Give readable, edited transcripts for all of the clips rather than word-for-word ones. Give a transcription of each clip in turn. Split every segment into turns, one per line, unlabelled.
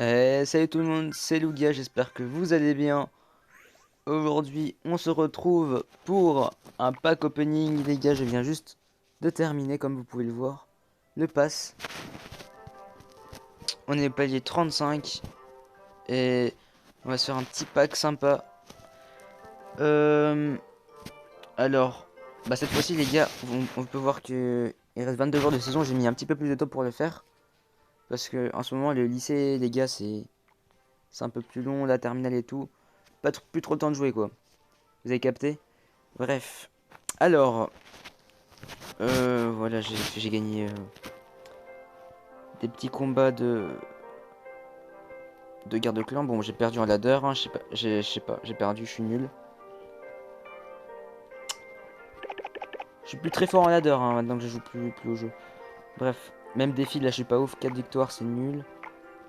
Salut tout le monde, c'est Lougia, j'espère que vous allez bien. Aujourd'hui, on se retrouve pour un pack opening. Les gars, je viens juste de terminer, comme vous pouvez le voir, le pass. On est palier 35 et on va se faire un petit pack sympa. Euh, alors, cette fois-ci, les gars, on peut voir que il reste 22 jours de saison. J'ai mis un petit peu plus de temps pour le faire parce que en ce moment, le lycée, les gars, c'est un peu plus long, la terminale et tout. Plus trop le temps de jouer, quoi. Vous avez capté? Bref. Alors, voilà, j'ai gagné des petits combats de guerre de clan. Bon, j'ai perdu en ladder, hein, je sais pas, j'ai perdu, je suis nul. Je suis plus très fort en ladder, hein, maintenant que je joue plus au jeu. Bref, même défi, là, je suis pas ouf. 4 victoires, c'est nul.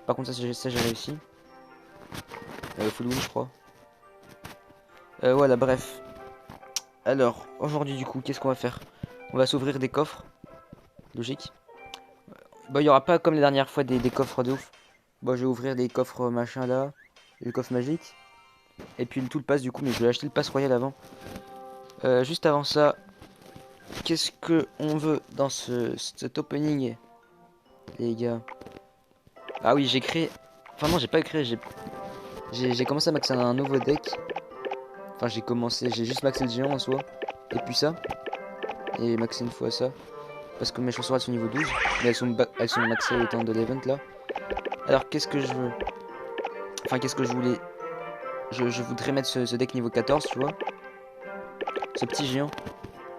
Par contre, ça j'ai réussi. Full win, je crois. Voilà, bref. Alors, aujourd'hui, du coup, qu'est-ce qu'on va faire? On va s'ouvrir des coffres. Logique. Bon, il y aura pas comme les dernières fois des coffres de ouf. Bon, je vais ouvrir les coffres machin là. Le coffre magique. Et puis tout le pass du coup, mais je vais acheter le pass royal avant. Juste avant ça, qu'est-ce que on veut dans cet opening, les gars? Ah oui, j'ai créé. Enfin non, j'ai pas créé. J'ai commencé à maxer un nouveau deck. Enfin, j'ai juste maxé le géant en soi. Et puis ça. Et maxé une fois ça. Parce que mes chaussures elles sont niveau 12. Mais elles sont maxées au temps de l'event là. Alors qu'est-ce que je veux? Enfin, qu'est-ce que je voulais? Je voudrais mettre ce deck niveau 14, tu vois. Ce petit géant.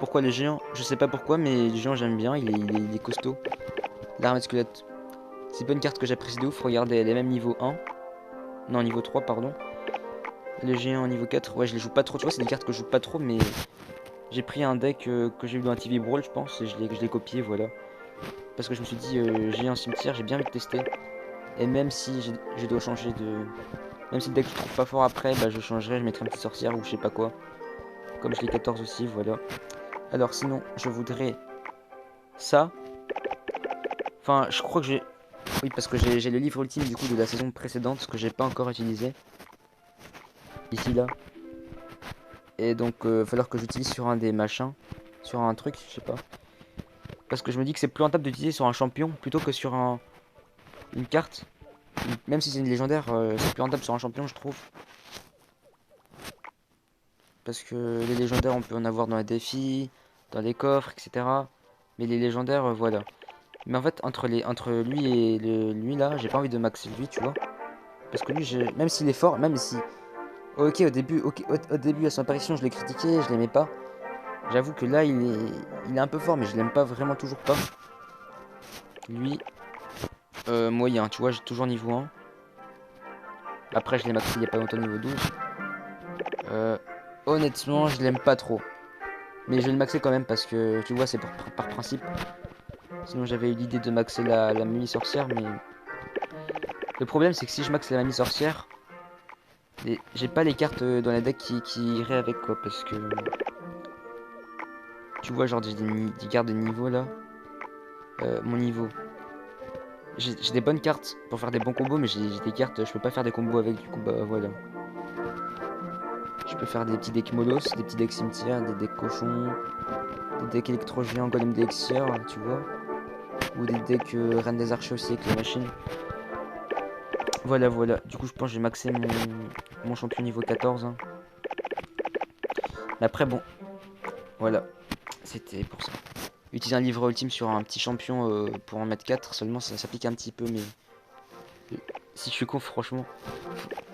Pourquoi les géants? Je sais pas pourquoi, mais les géants j'aime bien, il est costaud. L'armée de squelette. C'est pas une carte que j'apprécie de ouf, regardez, elle est même niveau 1. Non, niveau 3, pardon. Les géants niveau 4, ouais, je les joue pas trop, tu vois, c'est des cartes que je joue pas trop, mais j'ai pris un deck que j'ai eu dans un TV Brawl, je pense, et je l'ai copié, voilà. Parce que je me suis dit, géant cimetière, j'ai bien envie de tester. Et même si je dois changer de. Même si le deck je trouve pas fort après, bah je changerai, je mettrai une petite sorcière ou je sais pas quoi. Comme je l'ai 14 aussi, voilà. Alors sinon, je voudrais ça. Enfin, je crois que j'ai. Oui, parce que j'ai le livre ultime du coup de la saison précédente, ce que j'ai pas encore utilisé. Ici, là. Et donc, il va falloir que j'utilise sur un des machins. Sur un truc, je sais pas. Parce que je me dis que c'est plus rentable d'utiliser sur un champion plutôt que sur une carte. Même si c'est une légendaire, c'est plus rentable sur un champion, je trouve. Parce que les légendaires, on peut en avoir dans les défis, dans les coffres, etc. Mais les légendaires, voilà. Mais en fait, entre lui et lui là, j'ai pas envie de maxer lui, tu vois. Parce que lui, même s'il est fort, même si. Ok, au début, à son apparition, je l'ai critiqué, je l'aimais pas. J'avoue que là, il est un peu fort, mais je l'aime pas vraiment toujours pas. Lui, moyen, tu vois, j'ai toujours niveau 1. Après, je l'ai maxé il y a pas longtemps niveau 12. Euh, Honnêtement, je l'aime pas trop. Mais je vais le maxer quand même parce que, tu vois, c'est par principe. Sinon, j'avais eu l'idée de maxer la mini sorcière, mais le problème, c'est que si je maxe la mini sorcière, j'ai pas les cartes dans la deck qui iraient avec, quoi, parce que tu vois, genre, j'ai des cartes de niveau là. Mon niveau. J'ai des bonnes cartes pour faire des bons combos, mais j'ai des cartes, je peux pas faire des combos avec, du coup, bah voilà. Je peux faire des petits decks molos, des petits decks cimetières, des decks cochons, des decks électro-géants, golem d'élixir, tu vois. Ou des decks reine des archers aussi avec les machines. Voilà, voilà. Du coup, je pense que j'ai maxé mon champion niveau 14, hein. Mais après, bon, voilà. C'était pour ça. Utiliser un livre ultime sur un petit champion pour en mettre 4 seulement, ça s'applique un petit peu, mais si je suis con, franchement,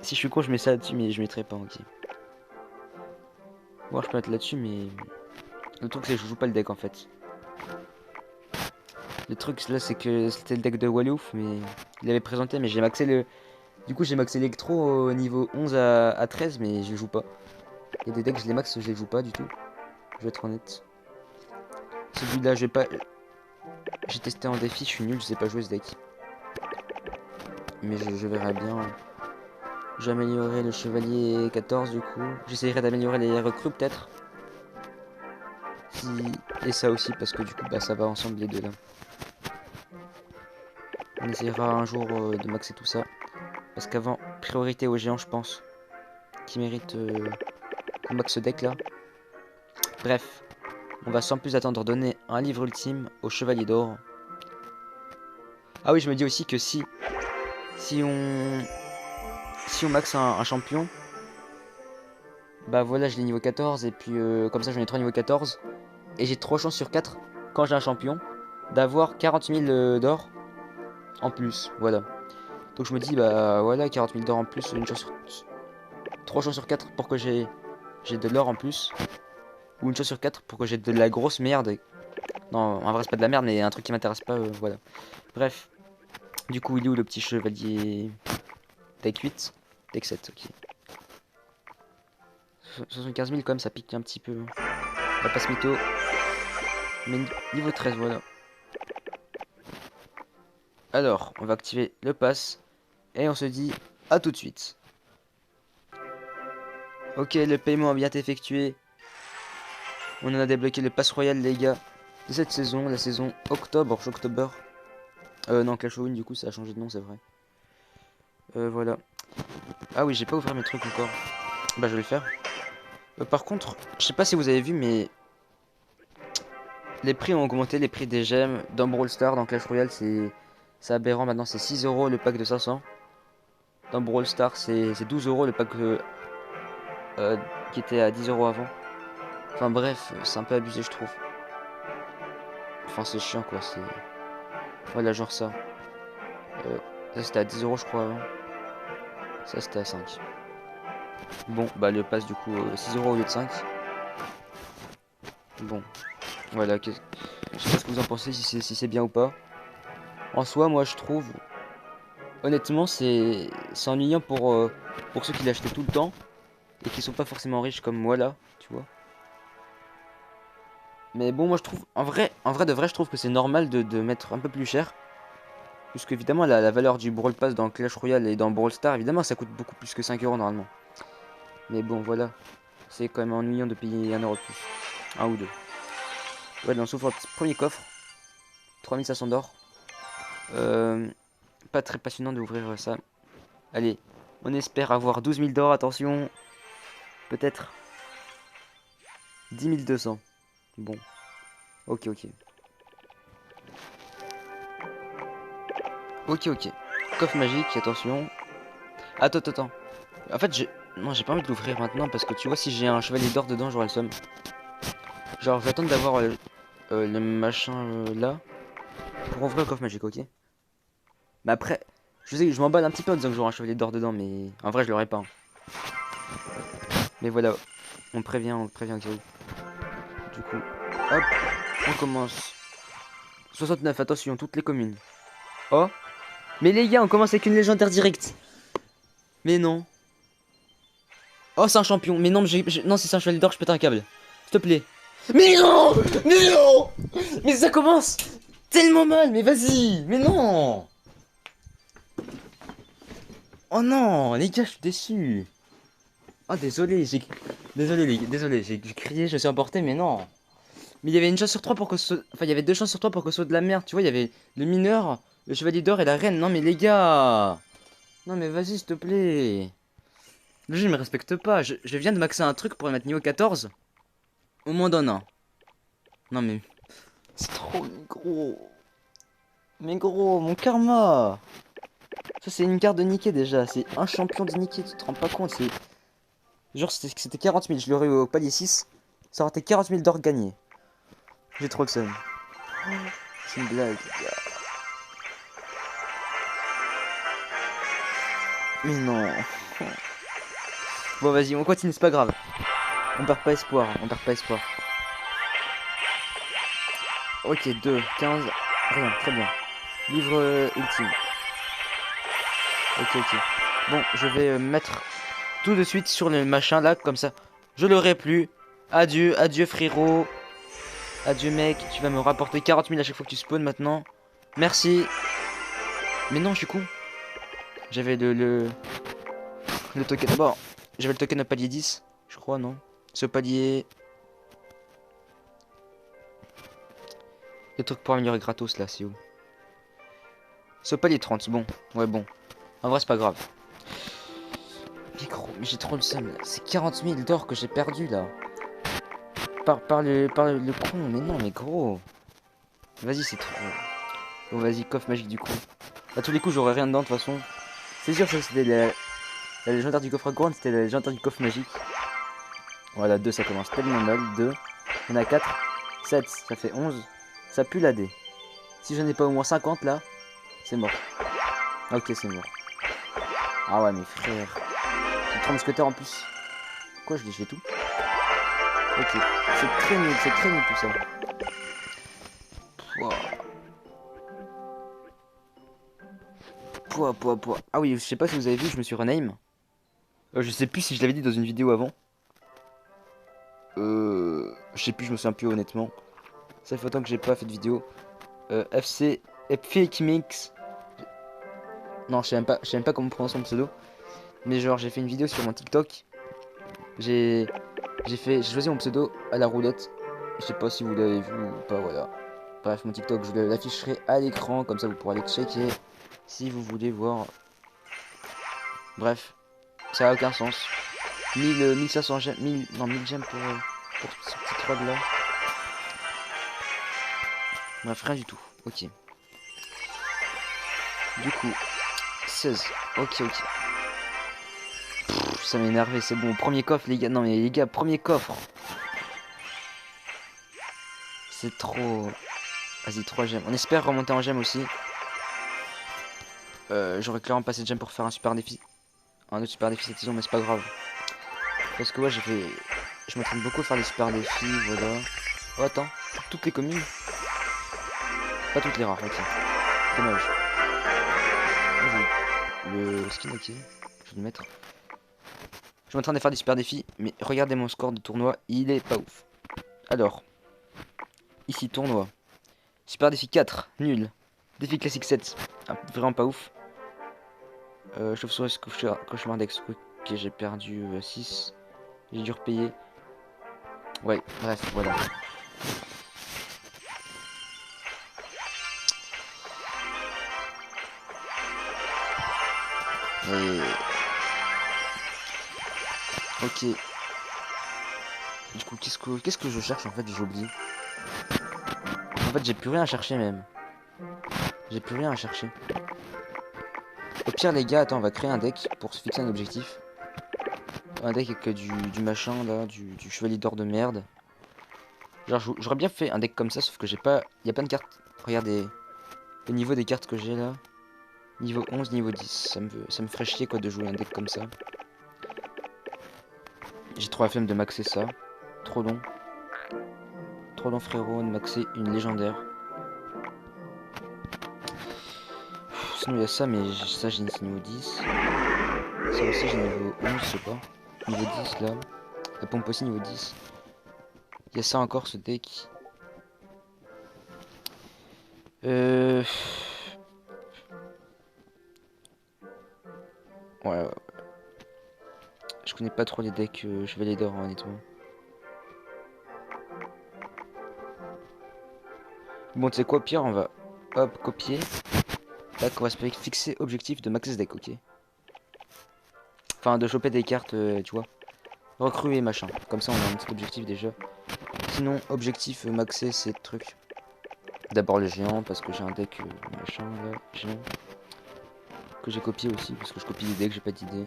si je suis con, je mets ça là-dessus, mais je mettrai pas, ok. Bon, je peux mettre là-dessus, mais le truc, c'est que je joue pas le deck en fait. Le truc là, c'est que c'était le deck de Wallouf, mais il avait présenté, mais j'ai maxé le. Du coup, j'ai maxé l'électro au niveau 11 à 13, mais je le joue pas. Il y a des decks, je les max, je les joue pas du tout. Je vais être honnête. Celui-là, je vais pas. J'ai testé en défi, je suis nul, je sais pas jouer ce deck. Mais je verrai bien. J'améliorerai le chevalier 14 du coup. J'essayerai d'améliorer les recrues peut-être. Si... Et ça aussi parce que du coup bah ça va ensemble les deux là. On essayera un jour de maxer tout ça. Parce qu'avant, priorité aux géants, je pense. Qui méritent qu'on max ce deck là. Bref, on va sans plus attendre donner un livre ultime au Chevalier d'Or. Ah oui, je me dis aussi que si on max un champion, bah voilà, je l'ai niveau 14 et puis comme ça j'en ai 3 niveau 14 et j'ai 3 chances sur 4 quand j'ai un champion d'avoir 40 000 d'or en plus, voilà. Donc je me dis bah voilà, 40 000 d'or en plus, une chance sur 3 chances sur 4 pour que j'ai de l'or en plus, ou une chance sur 4 pour que j'ai de la grosse merde. Non, en vrai c'est pas de la merde mais un truc qui m'intéresse pas, voilà. Bref, du coup il est où le petit chevalier? Deck 8, deck 7, ok. 75 000 quand même, ça pique un petit peu. On va pas se mytho. Mais niveau 13, voilà. Alors, on va activer le pass. Et on se dit à tout de suite. Ok, le paiement a bien été effectué. On en a débloqué le pass royal, les gars, de cette saison, la saison octobre. Non, Clash of Win, du coup, ça a changé de nom, c'est vrai. Voilà. Ah oui, j'ai pas ouvert mes trucs encore. Bah, je vais le faire. Par contre, je sais pas si vous avez vu, mais les prix ont augmenté, les prix des gemmes. Dans Brawl Stars, dans Clash Royale, c'est aberrant. Maintenant, c'est 6 € le pack de 500. Dans Brawl Stars, c'est 12 € le pack qui était à 10 € avant. Enfin bref, c'est un peu abusé, je trouve. Enfin, c'est chiant quoi. C'est voilà, genre ça. Ça c'était à 10 € je crois avant. Ça c'était à 5. Bon, bah le pass du coup 6 € au lieu de 5. Bon, voilà. Je sais pas ce que vous en pensez, si c'est bien ou pas. En soi, moi je trouve. Honnêtement, c'est ennuyant pour ceux qui l'achetaient tout le temps et qui sont pas forcément riches comme moi là, tu vois. Mais bon, moi je trouve, en vrai de vrai, je trouve que c'est normal de mettre un peu plus cher. Puisque évidemment, la valeur du Brawl Pass dans Clash Royale et dans Brawl Stars, évidemment, ça coûte beaucoup plus que 5 € normalement. Mais bon, voilà. C'est quand même ennuyant de payer 1 € de plus. Un ou deux. Ouais, on s'ouvre le premier coffre. 3500 d'or. Pas très passionnant d'ouvrir ça. Allez, on espère avoir 12 000 d'or, attention. Peut-être 10 200. Bon, ok, ok. Ok, ok. Coffre magique, attention. Attends, attends, attends. En fait, non, j'ai pas envie de l'ouvrir maintenant parce que tu vois, si j'ai un chevalier d'or dedans, j'aurai le somme. Genre, je vais attendre d'avoir le machin là pour ouvrir le coffre magique, ok? Mais après, je sais que je m'emballe un petit peu en disant que j'aurai un chevalier d'or dedans, mais en vrai, je l'aurai pas, hein. Mais voilà, on prévient au cas où. Du coup, hop, on commence. 69, attention, toutes les communes. Oh, mais les gars, on commence avec une légendaire directe. Mais non. Oh, c'est un champion. Mais non, non, si c'est un chevalier d'or, je pète un câble. S'il te plaît. Mais non! Mais non! Mais ça commence tellement mal, mais vas-y! Mais non! Oh non, les gars, je suis déçu. Oh, désolé, désolé, j'ai crié, je suis emporté, mais non. Mais il y avait une chance sur trois pour que ce... Enfin, il y avait 2 chances sur 3 pour que ce soit de la merde, tu vois, il y avait le mineur, le chevalier d'or et la reine. Non, mais les gars! Non, mais vas-y, s'il te plaît. Le jeu, il me respecte pas. Je viens de maxer un truc pour le mettre niveau 14. Au moins d'un an. Non, mais... C'est trop gros. Mais gros, mon karma. Ça, c'est une carte de Nikkei déjà. C'est un champion de Nikkei, tu te rends pas compte. C'est genre, c'était 40 000. Je l'aurais eu au palier 6. Ça aurait été 40 000 d'or gagné. J'ai trop le seum. C'est une blague, les gars. Mais non. Bon, vas-y, on continue, c'est pas grave. On perd pas espoir, on perd pas espoir. Ok, 2, 15. Rien, très bien. Livre ultime. Ok, ok. Bon, je vais mettre tout de suite sur le machin là, comme ça. Je l'aurai plus. Adieu, adieu frérot. Adieu mec, tu vas me rapporter 40 000 à chaque fois que tu spawns maintenant. Merci. Mais non, je suis con. J'avais le token. Bon, j'avais le token au palier 10, je crois, non? Ce palier. Le truc pour améliorer gratos là, c'est où? Ce palier 30, bon. Ouais, bon. En vrai, c'est pas grave. Mais gros, mais j'ai trop le seum là. C'est 40 000 d'or que j'ai perdu là. Par le con. Mais non, mais gros. Vas-y, c'est trop. Bon, vas-y, coffre magique du coup. À tous les coups, j'aurais rien dedans de toute façon. C'est sûr, ça c'était la légendaire du coffre couronne, c'était la légendaire du coffre magique. Voilà, 2 ça commence tellement mal. 2. On a 4. 7, ça fait 11. Ça pue la D. Si j'en ai pas au moins 50 là, c'est mort. Ok, c'est mort. Ah ouais, mes frères. C'est 30 mousquetaires en plus. Quoi, je fais tout? Ok, c'est très nul tout ça. Pouah. Pouah. Ah oui, je sais pas si vous avez vu, je me suis rename. Je sais plus si je l'avais dit dans une vidéo avant. Je sais plus, je me souviens plus honnêtement. Ça fait longtemps que j'ai pas fait de vidéo. FC Epic Mix. Non, je sais même pas comment prononcer son pseudo. Mais genre, j'ai fait une vidéo sur mon TikTok. J'ai choisi mon pseudo à la roulette. Je sais pas si vous l'avez vu ou pas, voilà. Bref, mon TikTok, je l'afficherai à l'écran, comme ça vous pourrez aller checker si vous voulez voir. Bref, ça a aucun sens. 1500 gemmes, 1000 gemmes pour ce petit troll là. Bref, rien du tout. Ok. Du coup, 16. Ok. Pff, ça m'a énervé, c'est bon. Premier coffre, les gars. Non, mais les gars, premier coffre. C'est trop. Vas-y, 3 gemmes. On espère remonter en gemmes aussi. J'aurais clairement passé de gemmes pour faire un super défi. Un autre super défi cette saison, mais c'est pas grave. Parce que ouais, je m'entraîne beaucoup à faire des super défis, voilà. Oh, attends, toutes les communes. Pas toutes les rares, ok. Dommage. Vas-y. Le skin, ok. Je vais le mettre. Je suis en train de faire des super défis, mais regardez mon score de tournoi, il est pas ouf. Alors, ici, tournoi. Super défi 4, nul. Défi classique 7, ah, vraiment pas ouf. Chauve-souris, cauchemar d'ex, ok, j'ai perdu 6. J'ai dû repayer. Ouais, bref, voilà. Et... Ok. Du coup, qu'est-ce que je cherche en fait? J'ai oublié. En fait, j'ai plus rien à chercher même. J'ai plus rien à chercher. Au pire, les gars, attends, on va créer un deck pour se fixer un objectif. Un deck avec du machin là, du chevalier d'or de merde. Genre, j'aurais bien fait un deck comme ça, sauf que j'ai pas. Il y a plein de cartes. Regardez le niveau des cartes que j'ai là. Niveau 11, niveau 10. Ça me ferait chier quoi de jouer un deck comme ça. J'ai trop la flemme de maxer ça. Trop long. Trop long frérot de maxer une légendaire. Sinon il y a ça, mais ça j'ai niveau 10. Ça aussi j'ai niveau 11, je sais pas. Niveau 10 là. La pompe aussi niveau 10. Il y a ça encore ce deck. Ouais. Je connais pas trop les decks chevalier d'or honnêtement. Bon, tu sais quoi, pire, on va hop copier. Tac, on va se fixer objectif de maxer ce deck, ok. Enfin, de choper des cartes, tu vois. Recrues et machin. Comme ça, on a un petit objectif déjà. Sinon, objectif maxer ces trucs. D'abord les géants, parce que j'ai un deck machin là, géant. Que j'ai copié aussi, parce que je copie des decks, j'ai pas d'idée.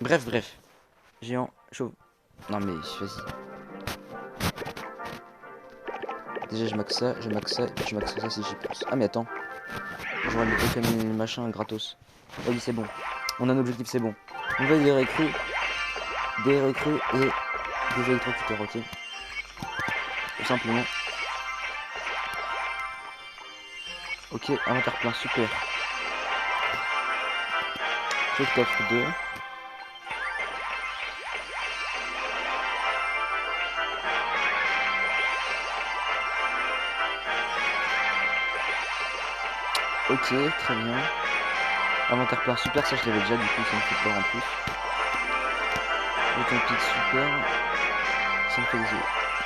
Bref. Géant, chauve. Non mais, vas-y. Déjà, je max ça, je max ça si j'y pense. Ah mais attends. J'aurais le Pokémon machin gratos. Oh oui, c'est bon. On a un objectif, c'est bon. On va des recrues et des électrocuteurs, ok. Tout simplement. Ok, inventaire plein, super. Je t'offre 2. Ok, très bien. Inventaire plein, super, ça je l'avais déjà, du coup ça me fait peur en plus. Bouton pique, super. Ça me fait des...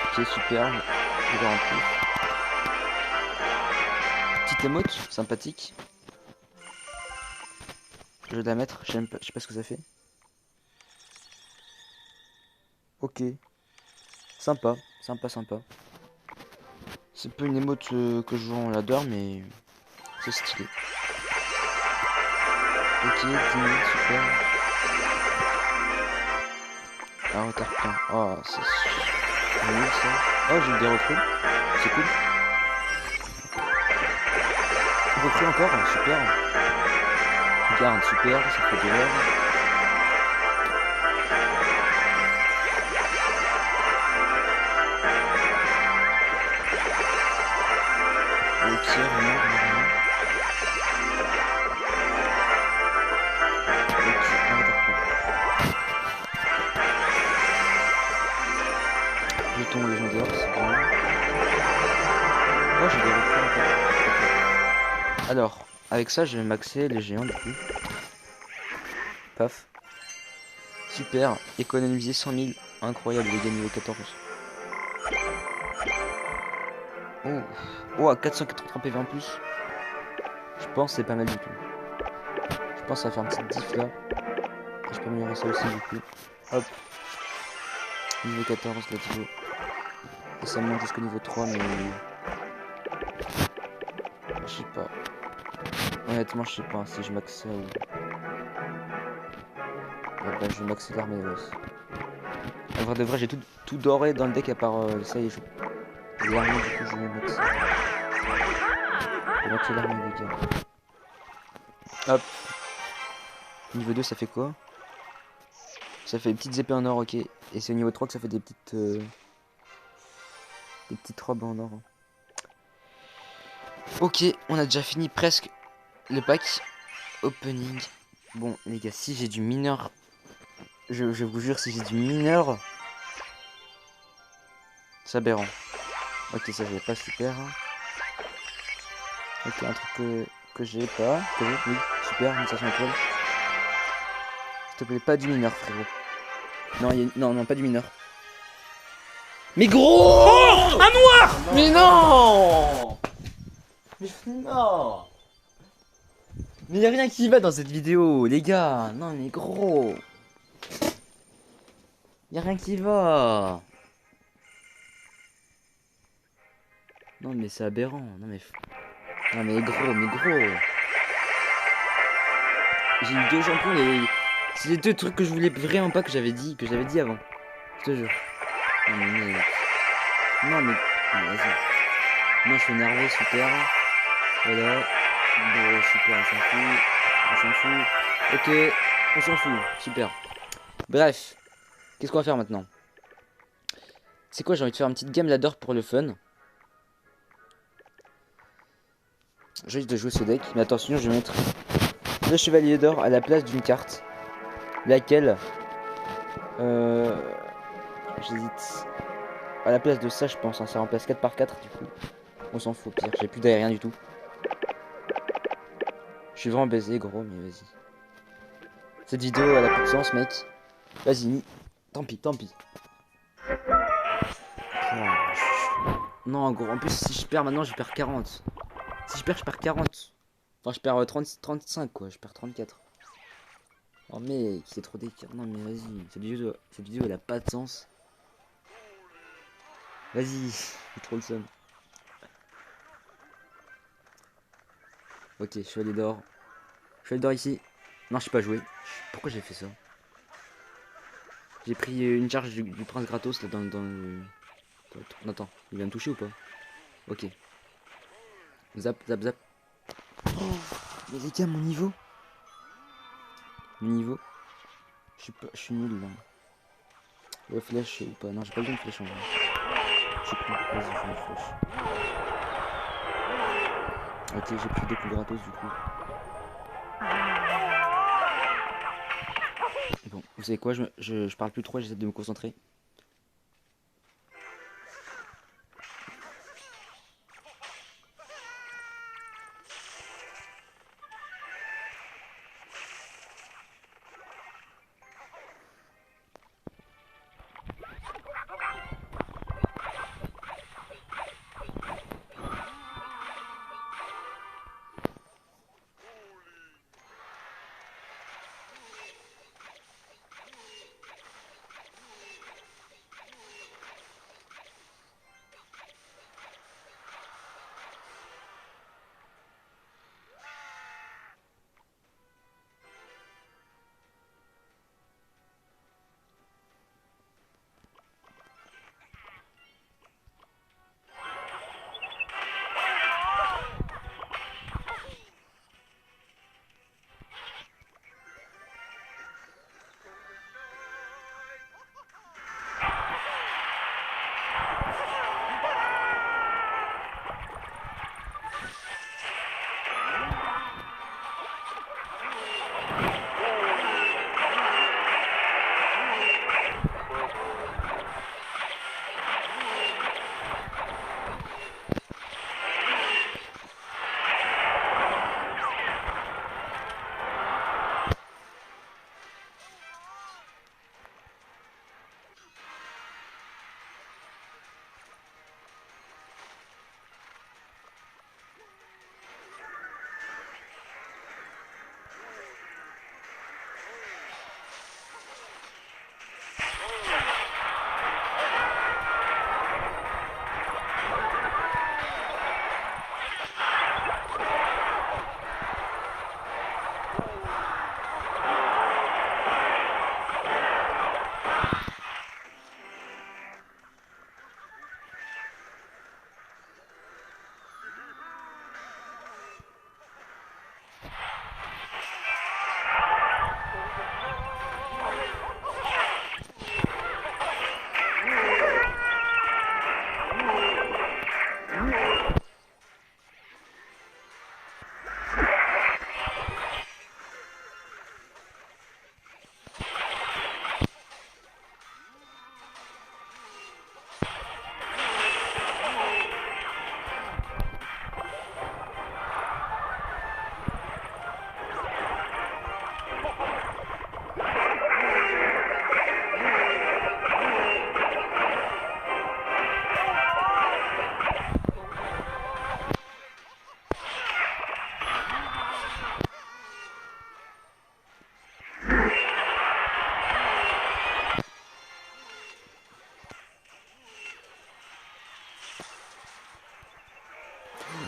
Ok, super, je vais en plus. Petite émote, sympathique. Je vais la mettre. Je sais pas ce que ça fait. Ok. Sympa. Sympa, sympa. C'est pas une émote que je joue en ladder, mais c'est stylé. Ok, 10 minutes, super. Ah, retard plein. Oh, c'est nul ça. Oh, j'ai eu des recrues. C'est cool. Recrue encore, super. Garde, super, ça fait de l'or. Le tir, non, non. Ok, un retard plein. Jeton légendaire, c'est bien. Oh, j'ai des recrues encore. Alors, avec ça, je vais maxer les géants du coup. Paf. Super, économiser 100 000. Incroyable, les gars niveau 14. Oh, oh à 483 PV en plus. Je pense que c'est pas mal du tout. Je pense que ça va faire une petite diff là. Et je peux améliorer ça aussi du coup. Hop. Niveau 14, let's go. Et ça me monte jusqu'au niveau 3, mais... Je sais pas. Honnêtement, je sais pas si je max ça ou... Ouais, bah, je vais maxer l'armée de l'os. En vrai de vrai, j'ai tout doré dans le deck à part ça y est. L'armée, du coup, je vais max. Je vais maxer l'armée, les gars. Hop. Niveau 2, ça fait quoi? Ça fait des petites épées en or, ok. Et c'est au niveau 3 que ça fait des petites robes en or. Ok, on a déjà fini presque le pack. Opening. Bon, les gars, si j'ai du mineur... Je vous jure, si j'ai du mineur... C'est aberrant. Ok, ça j'ai pas super. Ok, un truc que j'ai pas. Que j'ai, oui, super, une station étoile. S'il te plaît, pas du mineur, frérot. Non, non, non, pas du mineur. Mais gros!
Oh! Un noir!
Mais non! Mais non! Mais y a rien qui va dans cette vidéo, les gars! Non, mais gros! Y a rien qui va! Non, mais c'est aberrant. Non, mais. Non, mais gros, mais gros! J'ai eu deux champions, c'est les deux trucs que je voulais vraiment pas que j'avais dit avant. Je te jure. Non, mais mec. Non, mais. Non, vas-y. Moi, je suis énervé, super. Voilà. Bon, super, on s'en fout. On s'en fout. Ok, on s'en fout. Super. Bref. Qu'est-ce qu'on va faire maintenant? C'est quoi? J'ai envie de faire une petite game ladder pour le fun. J'ai envie de jouer ce deck. Mais attention, je vais mettre le chevalier d'or à la place d'une carte. Laquelle j'hésite. À la place de ça, je pense. Hein, ça remplace 4 par 4 du coup. On s'en fout, pire. J'ai plus d'aérien du tout. Je suis vraiment baisé, gros, mais vas-y. Cette vidéo, elle a plus de sens, mec. Vas-y, tant pis, tant pis. Non, gros, en plus, si je perds maintenant, je perds 40. Si je perds 40. Enfin, je perds 35, quoi. Je perds 34. Oh, mec, c'est trop d'écart. Non, mais vas-y. Cette vidéo, elle a pas de sens. Vas-y, c'est trop le seum. Ok, chevalier d'or. Chevalier d'or ici. Non, je sais pas jouer. Pourquoi j'ai fait ça? J'ai pris une charge du prince gratos là dans le... Attends, il va me toucher ou pas? Ok. Zap, zap, zap. Oh, mais les gars, mon niveau. Mon niveau. Je suis nul là. Ouais, flèche ou pas? Non, j'ai pas besoin de flèche en vrai. Je sais plus. Vas-y, je fais une flèche. Ok, j'ai pris deux coups gratos du coup. Bon, vous savez quoi, je parle plus trop, j'essaie de me concentrer.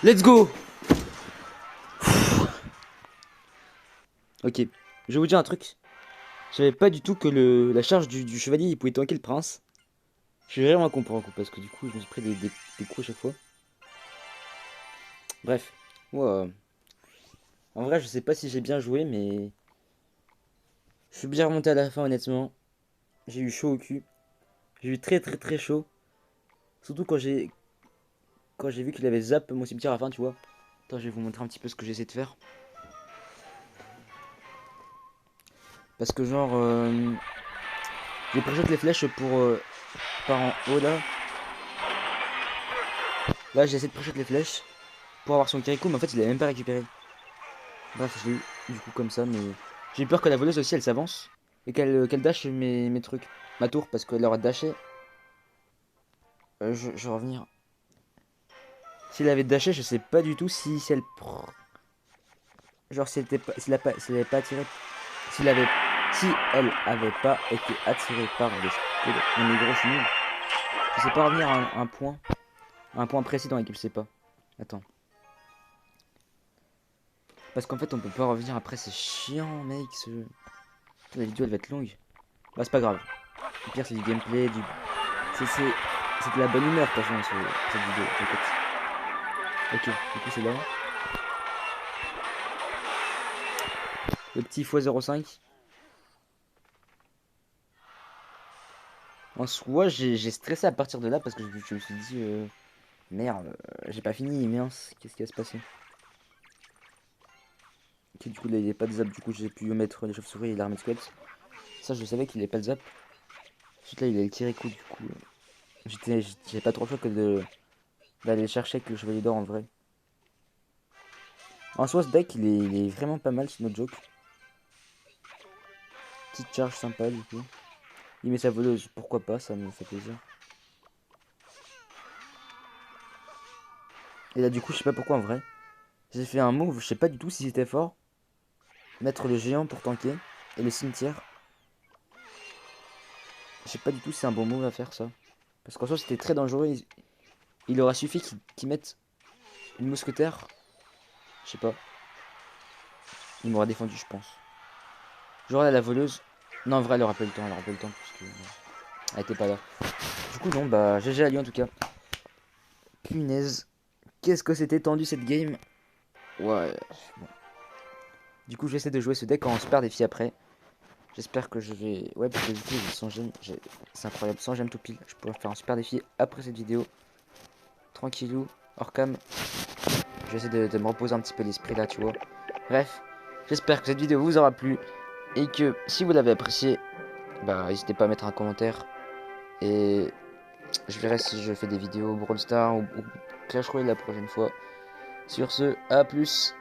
Let's go. Ok, je vais vous dire un truc. Je savais pas du tout que la charge du chevalier il pouvait tanker le prince. Je suis vraiment con pour un coup parce que du coup je me suis pris des coups à chaque fois. Bref, moi, en vrai je sais pas si j'ai bien joué mais je suis bien remonté à la fin honnêtement. J'ai eu chaud au cul. J'ai eu très chaud. Surtout quand j'ai vu qu'il avait zap mon cimetière à la fin, tu vois. Attends, je vais vous montrer un petit peu ce que j'essaie de faire. Parce que genre, j'ai pré-shot les flèches pour par en haut là. Là, j'ai essayé de pré-shot les flèches pour avoir son Kirikou, mais en fait, il a même pas récupéré. Bref, je l'ai eu du coup comme ça, mais j'ai peur que la voleuse aussi elle s'avance et qu'elle dash mes trucs, ma tour, parce qu'elle aura dashé. Je vais revenir. S'il avait dashé, je sais pas du tout si elle. Genre, si elle était pas, s'il avait pas attiré. S'il avait. Si elle avait pas été attirée par les squelettes. Non, mais gros, je suis nul. Je sais pas revenir à un point. À un point précis dans l'équipe, je sais pas. Attends. Parce qu'en fait, on peut pas revenir après, c'est chiant, mec. La vidéo, elle va être longue. Bah, c'est pas grave. Le pire, c'est du gameplay, c'est de la bonne humeur, de toute façon, cette vidéo, t'inquiète. Ok, du coup, c'est là. Le petit x05. En soi, j'ai stressé à partir de là parce que je me suis dit, merde, j'ai pas fini, mince, qu'est-ce qui va se passer? Ok, du coup, là, il est pas de zap, du coup, j'ai pu mettre les chauves-souris et l'armée de squelettes. Ça, je savais qu'il est pas de zap. Ensuite, là, il a le Kirikou, du coup. J'avais pas trop le choix que d'aller le chercher avec le chevalier d'or en vrai. En soi, ce deck, il est vraiment pas mal, c'est no joke. Petite charge sympa, du coup. Il met sa voleuse, pourquoi pas, ça me fait plaisir. Et là, du coup, je sais pas pourquoi en vrai. J'ai fait un move, je sais pas du tout si c'était fort. Mettre le géant pour tanker et le cimetière. Je sais pas du tout si c'est un bon move à faire ça. Parce qu'en soi, c'était très dangereux. Il aura suffi qu'il mette une mousquetaire. Je sais pas. Il m'aura défendu, je pense. J'aurais la voleuse. Non, en vrai, elle aura pas eu le temps. Elle aura pas eu le temps parce que elle était pas là. Du coup, non, bah, GG à lui en tout cas. Punaise. Qu'est-ce que c'était tendu cette game. Ouais. Bon. Du coup, j'essaie de jouer ce deck en super défi après. J'espère que je vais. Ouais, parce que du coup, j'ai 100 gemmes. C'est incroyable, 100 gemmes tout pile. Je pourrais faire un super défi après cette vidéo. Tranquillou, hors cam. J'essaie de me reposer un petit peu l'esprit là, tu vois. Bref, j'espère que cette vidéo vous aura plu. Et que si vous l'avez apprécié, bah, n'hésitez pas à mettre un commentaire. Et je verrai si je fais des vidéos Brawl Stars ou Clash Royale la prochaine fois. Sur ce, à plus.